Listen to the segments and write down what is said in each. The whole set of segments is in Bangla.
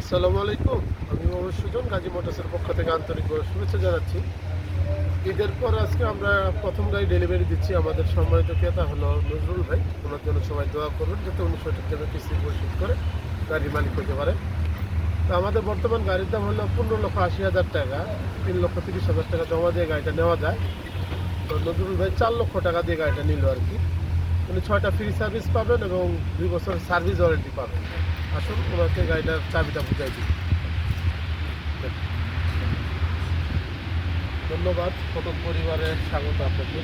আসসালামু আলাইকুম। আমি মোহাম্মদ সুজন, গাজী মোটরসের পক্ষ থেকে আন্তরিকভাবে শুভেচ্ছা জানাচ্ছি। ঈদের পর আজকে আমরা প্রথম গাড়ি ডেলিভারি দিচ্ছি। আমাদের সম্মানিত ক্রেতা হলো নজরুল ভাই। ওনার জন্য সবাই দোয়া করবেন যাতে উনি সঠিকভাবে কিস্তি পরিশোধ করে গাড়ির মালিক হতে পারে। তো আমাদের বর্তমান গাড়ির দাম হলো 15,80,000 টাকা। 3,30,000 টাকা জমা দিয়ে গাড়িটা নেওয়া যায়। তো নজরুল ভাই 4 লক্ষ টাকা দিয়ে গাড়িটা নিল আর কি। উনি 6টা ফ্রি সার্ভিস পাবেন এবং 2 বছর সার্ভিস ওয়ারেন্টি পাবেন। আসুন ওনাকে গাড়িটার চাবিটা বুঝাই দিই। ধন্যবাদ। প্রথম পরিবারে স্বাগত আপনাকে।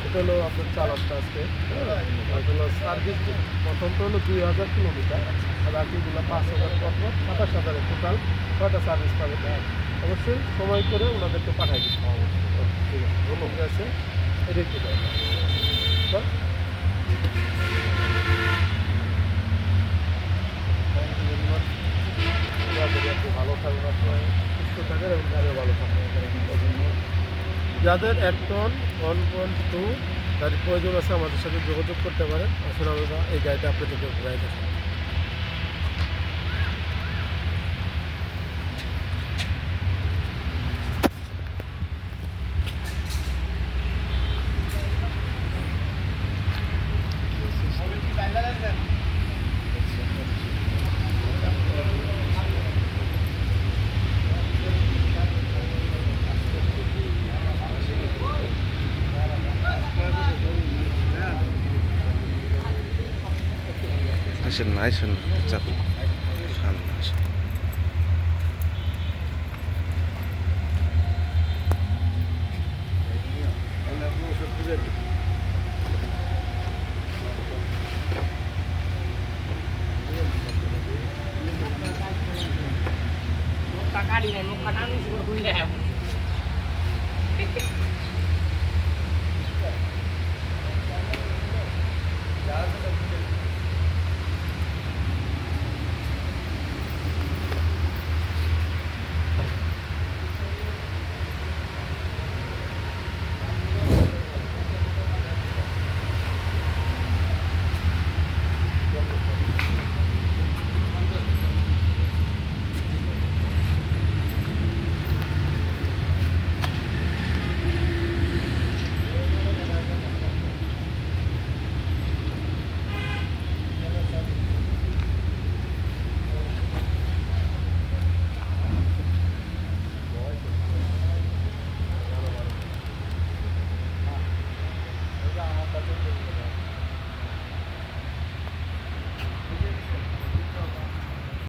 এটা হলো আপনার চালানটা আজকে। হলো সার্ভিস প্রথম তো হলো 2,000 কিলোমিটার, আর বাকিগুলো 5,000 পর 27,000 টোটাল 6টা সার্ভিস পাবেন। অবশ্যই সময় করে ওনাদেরকে পাঠাই দিতে হবে। ঠিক আছে, ধন্যবাদ আছে। এটাই ঠিক আছে। আপনি ভালো থাকবেন, আপনার সুস্থ থাকেন এবং গাড়িও ভালো থাকবেন। যাদের 1 টন 1.2 গাড়ির প্রয়োজন আছে আমাদের সাথে যোগাযোগ করতে পারেন। আসলে আমরা এই গাড়িটা আপনাদেরকে ঘুরাই দেবো। আসেন না চাপেন সামনে আসেন। টাকা দিলে মুখ কাটানো শুরু করলে